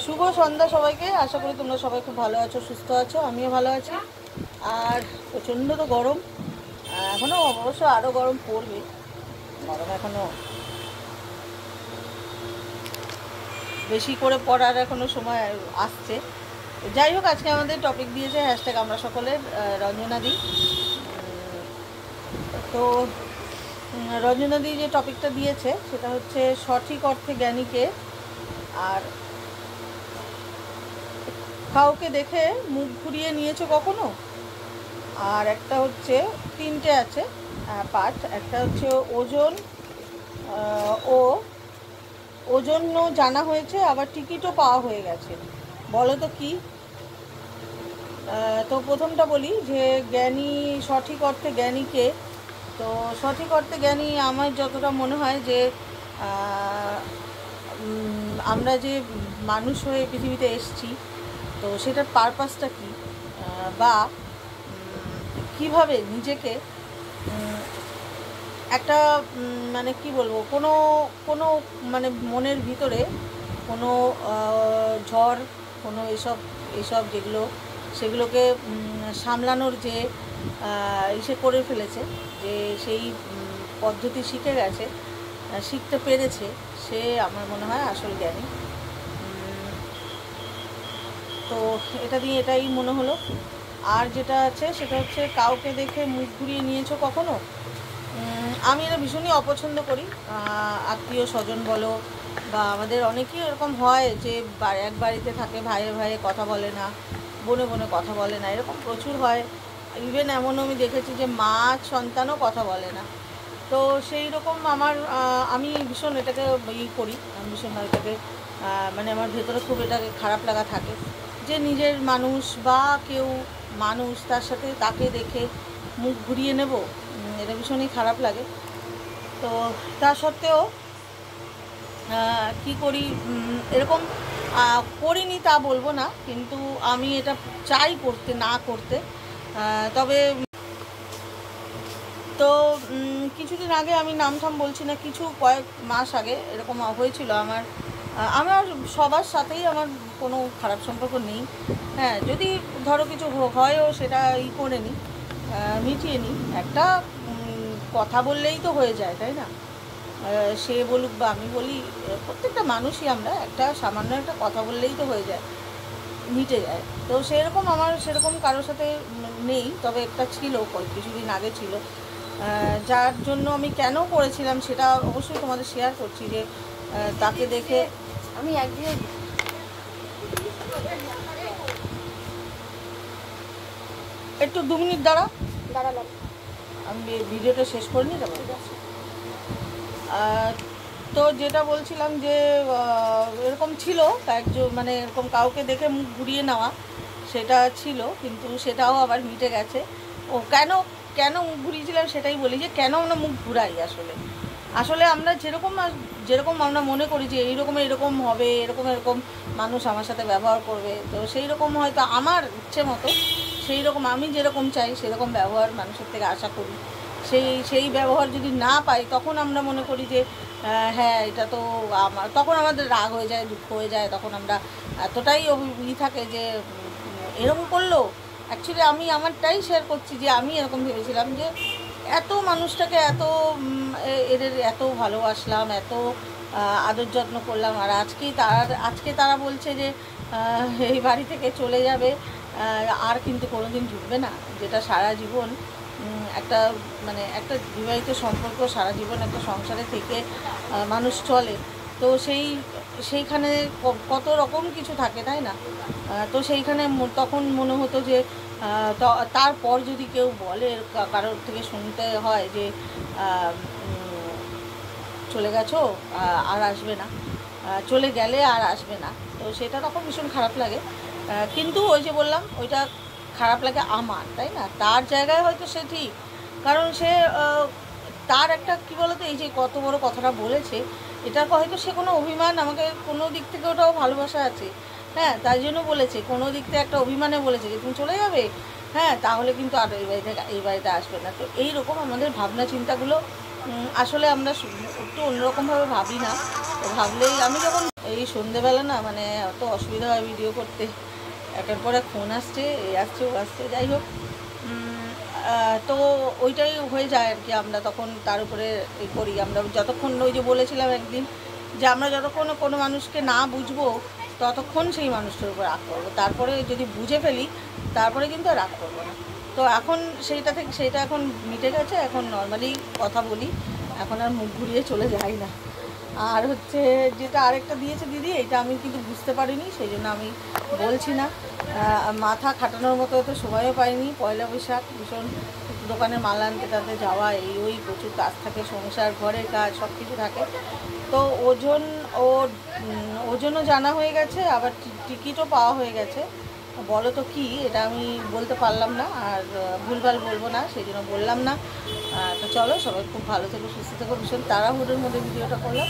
শুভ সন্ধ্যা সবাইকে। আশা করি তোমরা সবাই খুব ভালো আছো, সুস্থ আছো। আমিও ভালো আছি। আর প্রচণ্ড তো গরম, এখনও অবশ্য আরও গরম পড়বে। গরম এখনও বেশি করে পড়ার এখনও সময় আসছে। যাই হোক, আজকে আমাদের টপিক দিয়েছে হ্যাশট্যাগ আমরা সকলের রঞ্জনাদি। তো রঞ্জনাদি যে টপিকটা দিয়েছে সেটা হচ্ছে সঠিক অর্থে জ্ঞানীকে, আর কাউকে দেখে মুখ ঘুরিয়ে নিয়েছো কখনো, আর একটা হচ্ছে তিনটে আছে পার্ট। একটা হচ্ছে ওজন ও ওজনও জানা হয়েছে, আবার টিকিটও পাওয়া হয়ে গেছে। বলো তো কি? তো প্রথমটা বলি যে জ্ঞানী, সঠিক অর্থে জ্ঞানীকে। তো সঠিক অর্থে জ্ঞানী আমার যতটা মনে হয় যে আমরা যে মানুষ হয়ে পৃথিবীতে এসেছি, তো সেটার পারপাসটা কী, বা কিভাবে নিজেকে একটা মানে কি বলবো, কোনো কোনো মানে মনের ভিতরে কোনো ঝড়, কোনো এসব যেগুলো, সেগুলোকে সামলানোর যে ইসে করে ফেলেছে, যে সেই পদ্ধতি শিখে গেছে, শিখতে পেরেছে, সে আমার মনে হয় আসল জ্ঞানী। তো এটা দিয়ে এটাই মনে হলো। আর যেটা আছে সেটা হচ্ছে কাউকে দেখে মুখ ঘুরিয়ে নিয়েছো কখনো। আমি এটা ভীষণই অপছন্দ করি। আত্মীয় স্বজন বলো, বা আমাদের অনেকেই এরকম হয় যে এক বাড়িতে থাকে, ভাইয়ে ভাইয়ে কথা বলে না, বোনে বোনে কথা বলে না, এরকম প্রচুর হয়। ইভেন এমনও আমি দেখেছি যে মা সন্তানও কথা বলে না। তো সেই রকম আমি ভীষণ এটাকে করি, আমি ভীষণ এটাকে মানে আমার ভেতরে খুব এটাকে খারাপ লাগা থাকে যে নিজের মানুষ বা কেউ মানুষ, তার সাথে তাকে দেখে মুখ ঘুরিয়ে নেব, এটা ভীষণই খারাপ লাগে। তো তা সত্ত্বেও কি করি, এরকম করিনি তা বলবো না, কিন্তু আমি এটা চাই করতে, না করতে। তবে তো কিছুদিন আগে, আমি নাম ঠাম বলছি না, কয়েক মাস আগে এরকম হয়েছিল। আমার সবার সাথেই আমার কোনো খারাপ সম্পর্ক নেই। হ্যাঁ, যদি ধরো কিছু হয়ও, সেটা করে নিই, মিটিয়ে নিই। একটা কথা বললেই তো হয়ে যায়, তাই না? সে বলুক বা আমি বলি, প্রত্যেকটা মানুষই আমরা একটা সামান্য একটা কথা বললেই তো হয়ে যায়, মিটে যায়। তো সেরকম কারোর সাথে নেই। তবে একটা ছিল, কিছুদিন আগে ছিল, যার জন্য আমি কেন করেছিলাম সেটা অবশ্যই তোমাদের শেয়ার করছি। যে তাকে দেখে আমি একদিন একটু 2 মিনিট দাঁড়ালাম, আমি ভিডিওটা শেষ করে নিই। তারপর তো যেটা বলছিলাম যে এরকম ছিল একজন, মানে এরকম কাউকে দেখে মুখ ঘুরিয়ে নেওয়া, সেটা ছিল, কিন্তু সেটাও আবার মিটে গেছে। ও কেন মুখ ঘুরিয়েছিলাম সেটাই বলি, যে কেন আমরা মুখ ঘুরাই। আসলে আমরা যেরকম আমরা মনে করি যে এরকম হবে, এরকম মানুষ আমার সাথে ব্যবহার করবে, তো সেই রকম হয়তো আমার ইচ্ছে মতো, সেই রকম আমি যেরকম চাই সেরকম ব্যবহার মানুষের থেকে আশা করি। সেই ব্যবহার যদি না পাই, তখন আমরা মনে করি যে হ্যাঁ, এটা তো তখন আমাদের রাগ হয়ে যায়, দুঃখ হয়ে যায়। তখন আমরা এতটাই থাকে যে এরকম করলো। অ্যাকচুয়ালি আমি আমারটাই শেয়ার করছি, যে আমি এরকম ভেবেছিলাম যে এত মানুষটাকে এদের এত ভালোবাসলাম, এত আদর যত্ন করলাম, আর আজকে তারা বলছে যে এই বাড়ি থেকে চলে যাবে, আর কিন্তু কোনোদিন ঢুকবে না। যেটা সারা জীবন একটা বিবাহিত সম্পর্ক, সারা জীবন একটা সংসারে থেকে মানুষ চলে। তো সেইখানে কত রকম কিছু থাকে, তাই না? তো সেইখানে তখন মনে হতো যে তারপর যদি কেউ বলে, কারোর থেকে শুনতে হয় যে চলে গেছো, আর আসবে না, চলে গেলে আর আসবে না, তো সেটা তখন ভীষণ খারাপ লাগে। কিন্তু ওই যে বললাম, ওইটা খারাপ লাগে আমার, তাই না? তার জায়গায় হয়তো সে ঠিক, কারণ সে তার একটা কী বলতো, এই যে কত বড় কথাটা বলেছে, এটা হয়তো সে কোনো অভিমান, আমাকে কোনো দিক থেকে ওটাও ভালোবাসা আছে, হ্যাঁ, তাই জন্য বলেছে। কোনো দিক থেকে একটা অভিমানে বলেছে যে তুমি চলে যাবে, হ্যাঁ, তাহলে কিন্তু আর এই বাড়িতে আসবে না। তো এইরকম আমাদের ভাবনা চিন্তাগুলো আসলে আমরা একটু অন্যরকমভাবে ভাবি না, তো ভাবলেই আমি যখন এই সন্ধেবেলা না মানে অত অসুবিধা হয় ভিডিও করতে, একের পর এক ফোন আসছে, এ আসছে ও আসছে, যাই হোক তো ওইটাই হয়ে যায় আর কি। আমরা তখন তার উপরে করি, আমরা যতক্ষণ ওই যে বলেছিলাম একদিন যে আমরা যতক্ষণ কোনো মানুষকে না বুঝবো ততক্ষণ সেই মানুষটার উপর রাগ করবো, তারপরে যদি বুঝে ফেলি তারপরে কিন্তু আর রাগ করবো না। তো এখন সেইটা এখন মিটে গেছে, এখন নর্মালি কথা বলি, এখন আর মুখ ঘুরিয়ে চলে যাই না। আর হচ্ছে যেটা আরেকটা দিয়েছে দিদি, এটা আমি কিন্তু বুঝতে পারিনি, সেই জন্য আমি বলছি না। মাথা খাটানোর মতো তো সময়ও পাইনি, পয়লা বৈশাখ ভীষণ দোকানে মাল আনতে তাতে যাওয়া, ওই প্রচুর কাজ থাকে, সংসার ঘরের কাজ সব কিছু থাকে। তো ওজনও জানা হয়ে গেছে, আবার টিকিটও পাওয়া হয়ে গেছে। বলো তো কি, এটা আমি বলতে পারলাম না, আর ভুলভাল বলবো না, সেই জন্য বললাম না। তো চলো, সবাই খুব ভালো থেকো, সুস্থ থেকো। ভীষণ তাড়াহুড়োর মধ্যে ভিডিওটা করলাম।